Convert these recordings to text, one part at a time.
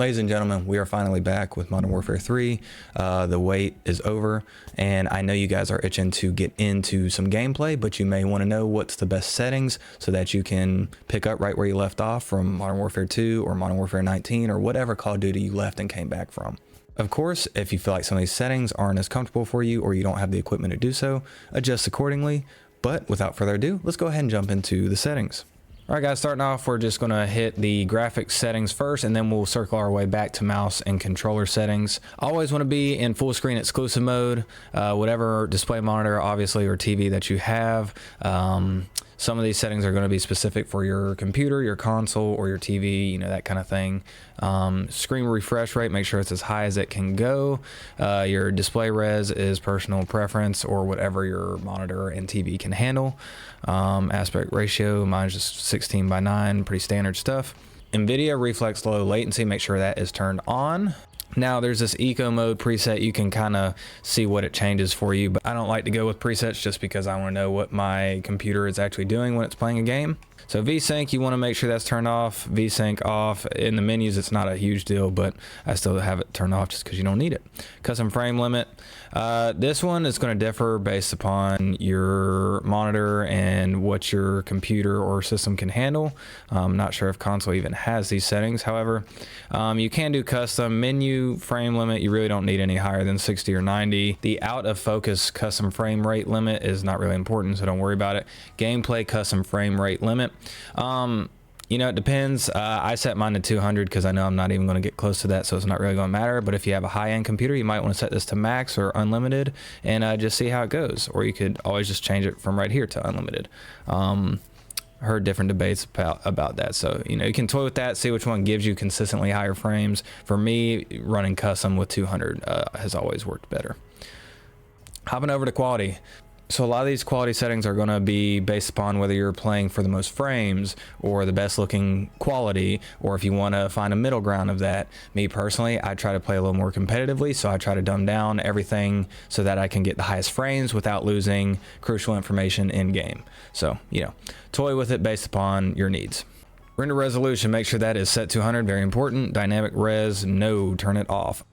Ladies and gentlemen, we are finally back with Modern Warfare 3. The wait is over, and I know you guys are itching to get into some gameplay, but you may want to know what's the best settings so that you can pick up right where you left off from Modern Warfare 2 or Modern Warfare 19 or whatever Call of Duty you left and came back from. Of course, if you feel like some of these settings aren't as comfortable for you or you don't have the equipment to do so, adjust accordingly. But without further ado, let's go ahead and jump into the settings. All right, guys, starting off, we're just going to hit the graphics settings first, and then we'll circle our way back to mouse and controller settings. Always want to be in full screen exclusive mode, whatever display monitor, obviously, or TV that you have. Some of these settings are going to be specific for your computer, your console, or your TV, you know, that kind of thing. Screen refresh rate, make sure it's as high as it can go. Your display res is personal preference or whatever your monitor and TV can handle. Aspect ratio, mine's just 16:9, pretty standard stuff. NVIDIA reflex low latency, make sure that is turned on. Now there's this eco mode preset. You can kind of see what it changes for you, but I don't like to go with presets just because I want to know what my computer is actually doing when it's playing a game. So VSync, you want to make sure that's turned off. VSync off. In the menus, it's not a huge deal, but I still have it turned off just because you don't need it. Custom frame limit. This one is going to differ based upon your monitor and what your computer or system can handle. I'm not sure if console even has these settings. However, you can do custom menu frame limit. You really don't need any higher than 60 or 90. The out of focus custom frame rate limit is not really important, so don't worry about it. Gameplay custom frame rate limit. You know, it depends. I set mine to 200 because I know I'm not even going to get close to that, so it's not really going to matter. But if you have a high-end computer, you might want to set this to max or unlimited and just see how it goes. Or you could always just change it from right here to unlimited. Heard different debates about that, so you know, you can toy with that, see which one gives you consistently higher frames. For me, running custom with 200 has always worked better. Hopping over to quality. So a lot of these quality settings are going to be based upon whether you're playing for the most frames or the best looking quality, or if you want to find a middle ground of that. Me personally, I try to play a little more competitively, so I try to dumb down everything so that I can get the highest frames without losing crucial information in game. So, you know, toy with it based upon your needs. Render resolution, make sure that is set to 100, very important. Dynamic res, no, turn it off.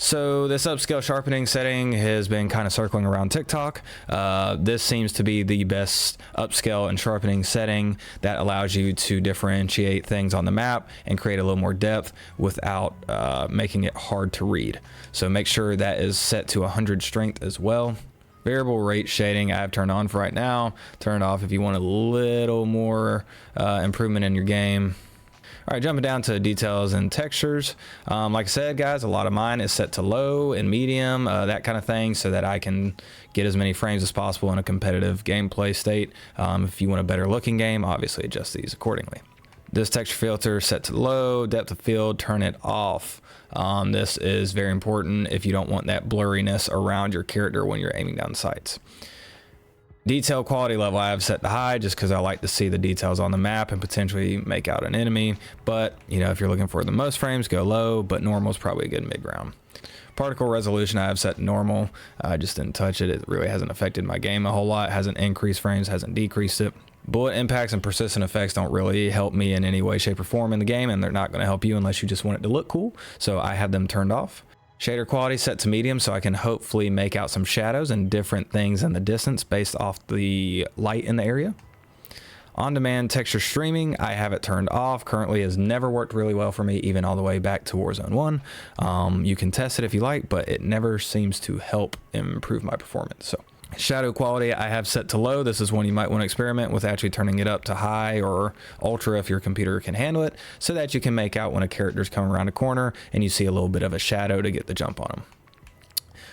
So this upscale sharpening setting has been kind of circling around TikTok. This seems to be the best upscale and sharpening setting that allows you to differentiate things on the map and create a little more depth without making it hard to read. So make sure that is set to 100 strength as well. Variable rate shading I have turned on for right now. Turn it off if you want a little more improvement in your game. All right, jumping down to details and textures. Like I said, guys, a lot of mine is set to low and medium, that kind of thing, so that I can get as many frames as possible in a competitive gameplay state. If you want a better looking game, obviously adjust these accordingly. This texture filter set to low, depth of field, turn it off. This is very important if you don't want that blurriness around your character when you're aiming down sights. Detail quality level I have set to high just because I like to see the details on the map and potentially make out an enemy. But, you know, if you're looking for the most frames, go low, but normal is probably a good mid-ground. Particle resolution I have set to normal. I just didn't touch it. It really hasn't affected my game a whole lot. Hasn't increased frames, hasn't decreased it. Bullet impacts and persistent effects don't really help me in any way, shape, or form in the game, and they're not going to help you unless you just want it to look cool. So I have them turned off. Shader quality set to medium so I can hopefully make out some shadows and different things in the distance based off the light in the area. On-demand texture streaming, I have it turned off. Currently has never worked really well for me, even all the way back to Warzone 1. You can test it if you like, but it never seems to help improve my performance. So shadow quality I have set to low. This is one you might want to experiment with actually turning it up to high or ultra if your computer can handle it, so that you can make out when a character's coming around a corner and you see a little bit of a shadow to get the jump on them.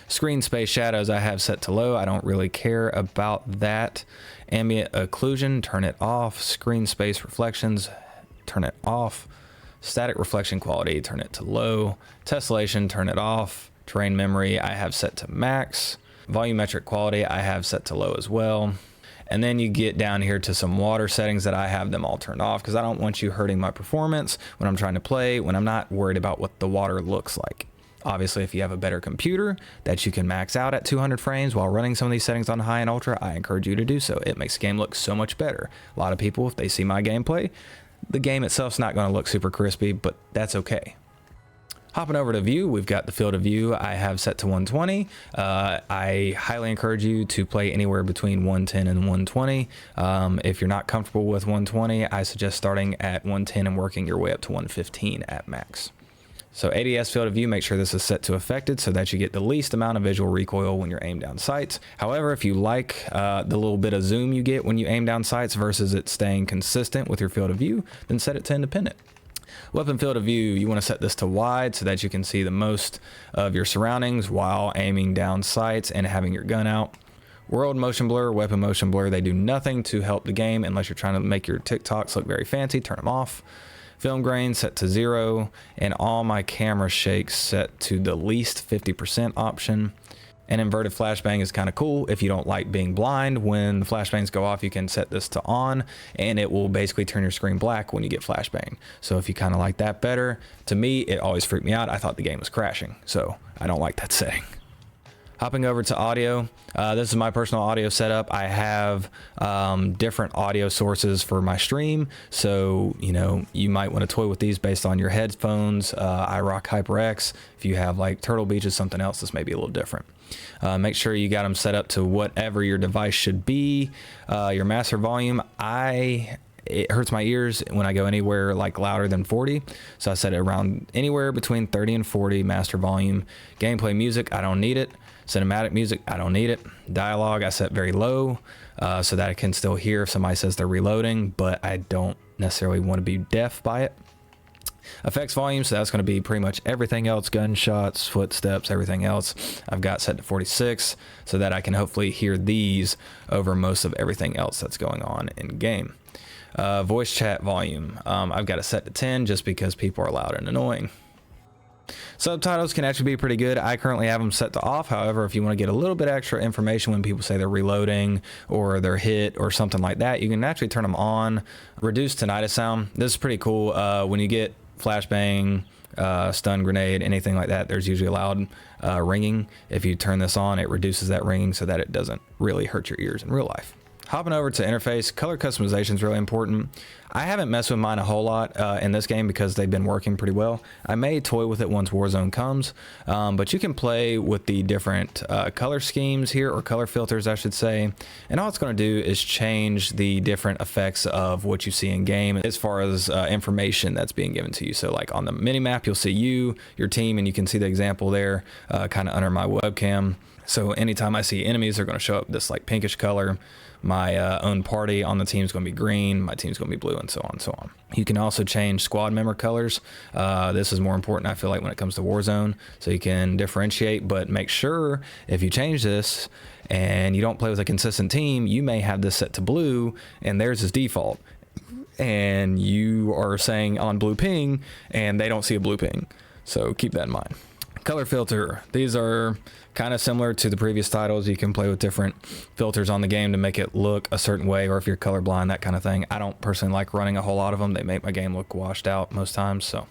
Screen space shadows I have set to low. I don't really care about that. Ambient occlusion, turn it off. Screen space reflections, turn it off. Static reflection quality, turn it to low. Tessellation, turn it off. Terrain memory I have set to max. Volumetric quality I have set to low as well. And then you get down here to some water settings that I have them all turned off because I don't want you hurting my performance when I'm trying to play, when I'm not worried about what the water looks like. Obviously, if you have a better computer that you can max out at 200 frames while running some of these settings on high and ultra, I encourage you to do so. It makes the game look so much better. A lot of people, if they see my gameplay, the game itself's not going to look super crispy, but that's okay. Hopping over to view, we've got the field of view I have set to 120. I highly encourage you to play anywhere between 110 and 120. If you're not comfortable with 120, I suggest starting at 110 and working your way up to 115 at max. So ADS field of view, make sure this is set to affected so that you get the least amount of visual recoil when you're aimed down sights. However, if you like the little bit of zoom you get when you aim down sights versus it staying consistent with your field of view, then set it to independent. Weapon field of view, you want to set this to wide so that you can see the most of your surroundings while aiming down sights and having your gun out. World motion blur, weapon motion blur, they do nothing to help the game unless you're trying to make your TikToks look very fancy. Turn them off. Film grain set to 0, and all my camera shakes set to the least 50% option. An inverted flashbang is kind of cool. If you don't like being blind, when the flashbangs go off, you can set this to on, and it will basically turn your screen black when you get flashbang. So if you kind of like that better, to me, it always freaked me out. I thought the game was crashing, so I don't like that setting. Hopping over to audio, this is my personal audio setup. I have different audio sources for my stream, so you might want to toy with these based on your headphones. I rock HyperX. If you have like Turtle Beach or something else, this may be a little different. Make sure you got them set up to whatever your device should be. Your master volume, it hurts my ears when I go anywhere like louder than 40. So I set it around anywhere between 30 and 40 master volume. Gameplay music, I don't need it. Cinematic music, I don't need it. Dialogue, I set very low so that I can still hear if somebody says they're reloading, but I don't necessarily want to be deaf by it. Effects volume, so that's going to be pretty much everything else, gunshots, footsteps, everything else. I've got set to 46 so that I can hopefully hear these over most of everything else that's going on in game. Voice chat volume, I've got it set to 10 just because people are loud and annoying. Subtitles can actually be pretty good. I currently have them set to off. However, if you want to get a little bit extra information when people say they're reloading or they're hit or something like that, you can actually turn them on. Reduce tinnitus sound. This is pretty cool. When you get flashbang, stun grenade, anything like that, there's usually a loud ringing. If you turn this on, it reduces that ringing so that it doesn't really hurt your ears in real life. Hopping over to interface, color customization is really important. I haven't messed with mine a whole lot in this game because they've been working pretty well. I may toy with it once Warzone comes, but you can play with the different color schemes here, or color filters I should say, and all it's going to do is change the different effects of what you see in game as far as information that's being given to you. So like on the mini map, you'll see your team, and you can see the example there kind of under my webcam. So anytime I see enemies, they're going to show up this like pinkish color. My own party on the team is going to be green, my team's going to be blue, and so on and so on. You can also change squad member colors. This is more important, I feel like, when it comes to Warzone, so you can differentiate, but make sure if you change this and you don't play with a consistent team, you may have this set to blue and theirs is default, and you are saying on blue ping and they don't see a blue ping. So keep that in mind. Color filter, these are kind of similar to the previous titles. You can play with different filters on the game to make it look a certain way, or if you're colorblind, that kind of thing. I don't personally like running a whole lot of them. They make my game look washed out most times, so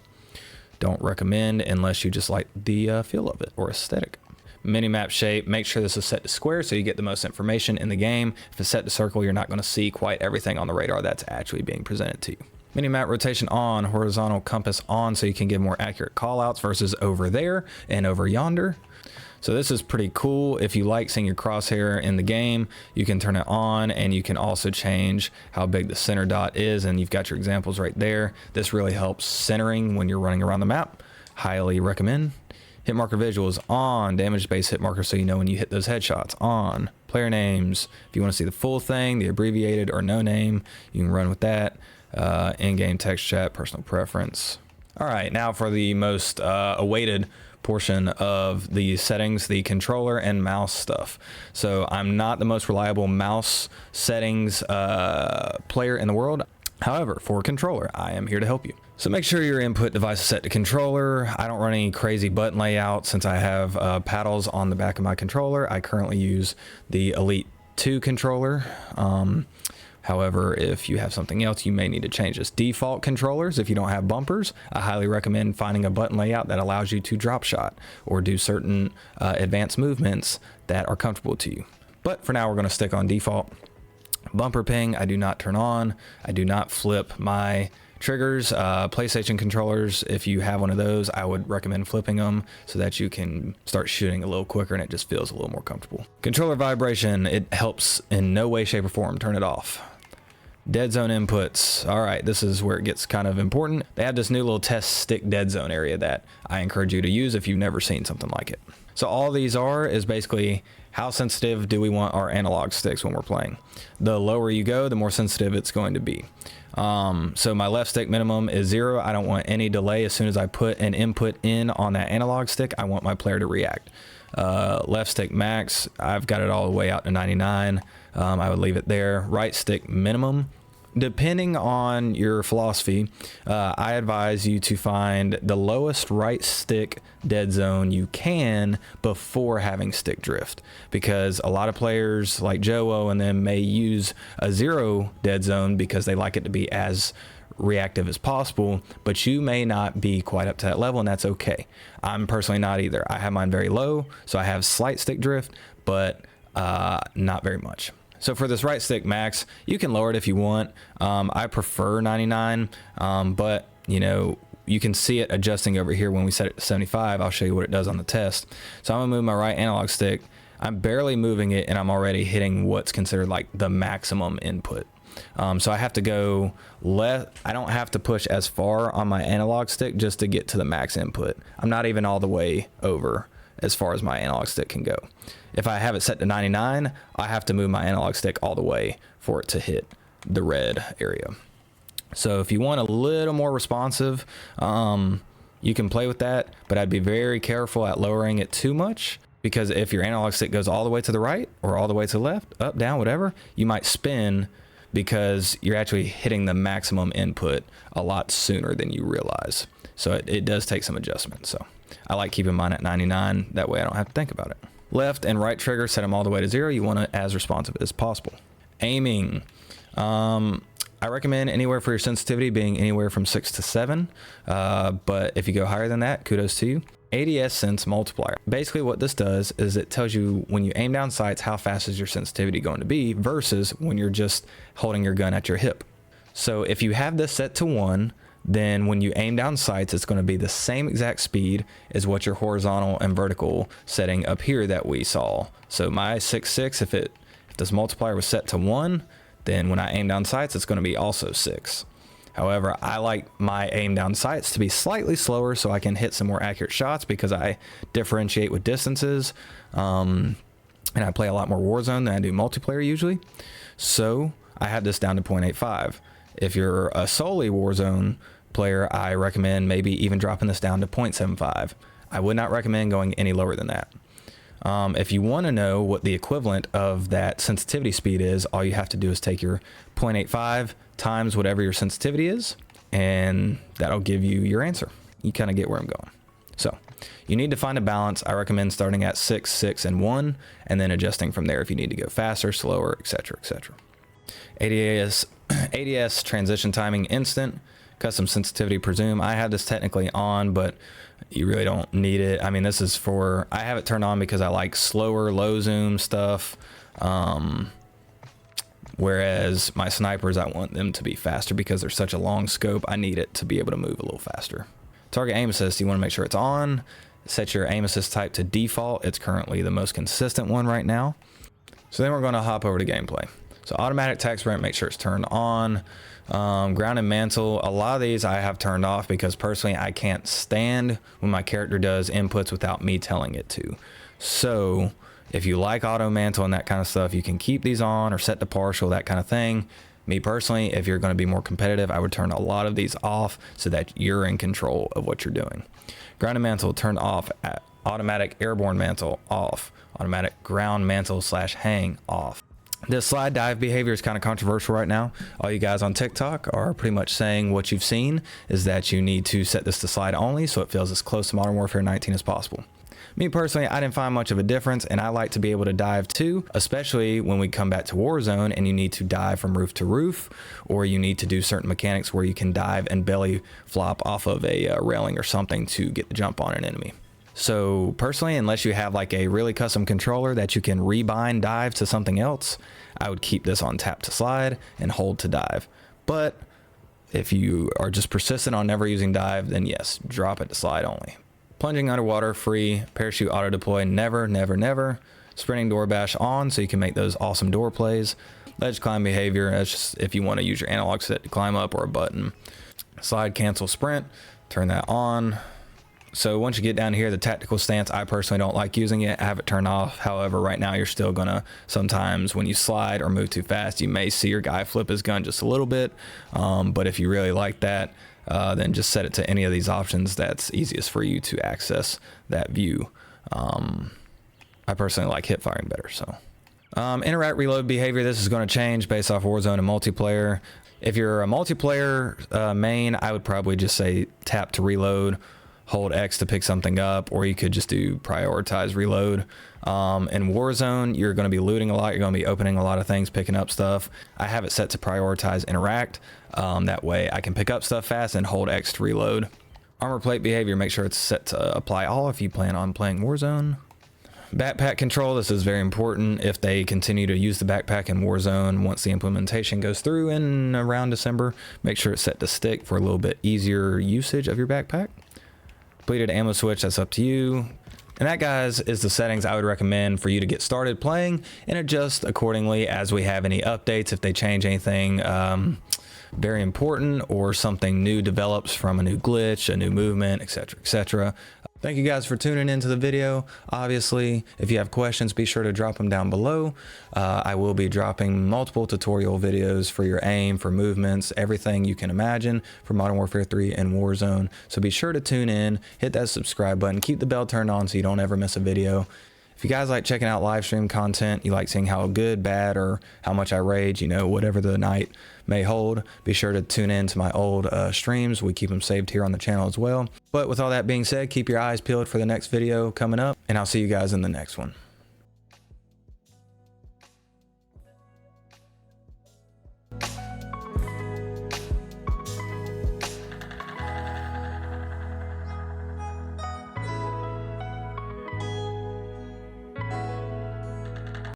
don't recommend unless you just like the feel of it or aesthetic. Minimap shape, make sure this is set to square so you get the most information in the game. If it's set to circle, you're not going to see quite everything on the radar that's actually being presented to you. Minimap rotation on, horizontal compass on, so you can give more accurate callouts versus over there and over yonder. So this is pretty cool. If you like seeing your crosshair in the game, you can turn it on, and you can also change how big the center dot is, and you've got your examples right there. This really helps centering when you're running around the map. Highly recommend. Hit marker visuals on, damage based hit marker so you know when you hit those headshots on. Player names, if you want to see the full thing, the abbreviated or no name, you can run with that. In-game text chat, personal preference. All right, now for the most awaited portion of the settings, the controller and mouse stuff. So I'm not the most reliable mouse settings player in the world. However, for controller, I am here to help you. So make sure your input device is set to controller. I don't run any crazy button layout since I have paddles on the back of my controller. I currently use the Elite 2 controller. However, if you have something else, you may need to change this. Default controllers, if you don't have bumpers, I highly recommend finding a button layout that allows you to drop shot or do certain advanced movements that are comfortable to you. But for now, we're going to stick on default. Bumper ping, I do not turn on. I do not flip my triggers. PlayStation controllers, if you have one of those, I would recommend flipping them so that you can start shooting a little quicker and it just feels a little more comfortable. Controller vibration, it helps in no way, shape, or form. Turn it off. Dead zone inputs. All right, this is where it gets kind of important. They have this new little test stick dead zone area that I encourage you to use if you've never seen something like it. So all these is basically how sensitive do we want our analog sticks when we're playing. The lower you go, the more sensitive it's going to be. So my left stick minimum is 0. I don't want any delay. As soon as I put an input in on that analog stick, I want my player to react. Left stick max, I've got it all the way out to 99. I would leave it there. Right stick minimum, depending on your philosophy, I advise you to find the lowest right stick dead zone you can before having stick drift, because a lot of players like Joe and them may use a 0 dead zone because they like it to be as reactive as possible, but you may not be quite up to that level, and that's okay. I'm personally not either. I have mine very low, so I have slight stick drift, but not very much. So for this right stick max, you can lower it if you want. I prefer 99, but you know, you can see it adjusting over here when we set it to 75. I'll show you what it does on the test. So I'm gonna move my right analog stick. I'm barely moving it and I'm already hitting what's considered like the maximum input. So I have to go left. I don't have to push as far on my analog stick just to get to the max input. I'm not even all the way over as far as my analog stick can go. If I have it set to 99, I have to move my analog stick all the way for it to hit the red area. So if you want a little more responsive, you can play with that, but I'd be very careful at lowering it too much, because if your analog stick goes all the way to the right or all the way to the left, up, down, whatever, you might spin because you're actually hitting the maximum input a lot sooner than you realize. So it does take some adjustment. So I like keeping mine at 99. That way I don't have to think about it. Left and right trigger, set them all the way to 0. You want it as responsive as possible. Aiming. I recommend anywhere for your sensitivity being anywhere from 6 to 7. But if you go higher than that, kudos to you. ADS sense multiplier. Basically what this does is it tells you when you aim down sights, how fast is your sensitivity going to be versus when you're just holding your gun at your hip. So if you have this set to 1, then when you aim down sights, it's going to be the same exact speed as what your horizontal and vertical setting up here that we saw. So my 6.6, if this multiplier was set to 1, then when I aim down sights, it's going to be also 6. However, I like my aim down sights to be slightly slower so I can hit some more accurate shots, because I differentiate with distances, and I play a lot more Warzone than I do multiplayer usually. So I had this down to 0.85. If you're a solely Warzone player, I recommend maybe even dropping this down to 0.75. I would not recommend going any lower than that. If you want to know what the equivalent of that sensitivity speed is, all you have to do is take your 0.85 times whatever your sensitivity is, and that'll give you your answer. You kind of get where I'm going. So you need to find a balance. I recommend starting at 6, 6, and 1, and then adjusting from there if you need to go faster, slower, etc., etc. ADS transition timing instant, custom sensitivity presume. I have this technically on, but you really don't need it. I mean, this is for, I have it turned on because I like slower low zoom stuff, whereas my snipers, I want them to be faster because they're such a long scope. I need it to be able to move a little faster. Target aim assist, you want to make sure it's on. Set your aim assist type to default. It's currently the most consistent one right now. So then we're going to hop over to gameplay. So automatic tag sprint, make sure it's turned on. Ground and mantle, a lot of these I have turned off because personally I can't stand when my character does inputs without me telling it to. So if you like auto mantle and that kind of stuff, you can keep these on or set to partial, that kind of thing. Me personally, if you're going to be more competitive, I would turn a lot of these off so that you're in control of what you're doing. Ground and mantle turned off. Automatic airborne mantle off. Automatic ground mantle / hang off. This slide dive behavior is kind of controversial right now. All you guys on TikTok are pretty much saying what you've seen is that you need to set this to slide only so it feels as close to Modern Warfare 19 as possible. Me personally, I didn't find much of a difference, and I like to be able to dive too, especially when we come back to Warzone and you need to dive from roof to roof, or you need to do certain mechanics where you can dive and belly flop off of a railing or something to get the jump on an enemy. So personally, unless you have like a really custom controller that you can rebind dive to something else, I would keep this on tap to slide and hold to dive. But if you are just persistent on never using dive, then yes, drop it to slide only. Plunging underwater, free. Parachute auto deploy, never, never, never. Sprinting door bash on, so you can make those awesome door plays. Ledge climb behavior, that's just if you want to use your analog stick to climb up, or a button. Slide cancel sprint, turn that on. So once you get down here, the tactical stance, I personally don't like using it. I have it turned off. However, right now you're still gonna, sometimes when you slide or move too fast, you may see your guy flip his gun just a little bit. But if you really like that, then just set it to any of these options that's easiest for you to access that view. I personally like hip firing better. So interact reload behavior, this is going to change based off Warzone and multiplayer. If you're a multiplayer main, I would probably just say tap to reload, hold X to pick something up, or you could just do prioritize reload. In Warzone, you're going to be looting a lot, you're going to be opening a lot of things, picking up stuff. I have it set to prioritize interact. That way I can pick up stuff fast and hold X to reload. Armor plate behavior, make sure it's set to apply all if you plan on playing Warzone. Backpack control, this is very important. If they continue to use the backpack in Warzone, once the implementation goes through in around December, make sure it's set to stick for a little bit easier usage of your backpack. Depleted ammo switch, that's up to you. And that, guys, is the settings I would recommend for you to get started playing, and adjust accordingly as we have any updates. If they change anything very important, or something new develops from a new glitch, a new movement, etc., etc. Thank you guys for tuning into the video. Obviously, if you have questions, be sure to drop them down below. I will be dropping multiple tutorial videos for your aim, for movements, everything you can imagine for Modern Warfare 3 and Warzone. So be sure to tune in, hit that subscribe button, keep the bell turned on so you don't ever miss a video. If you guys like checking out live stream content, you like seeing how good, bad, or how much I rage, you know, whatever the night may hold, be sure to tune in to my old streams. We keep them saved here on the channel as well. But with all that being said, keep your eyes peeled for the next video coming up, and I'll see you guys in the next one.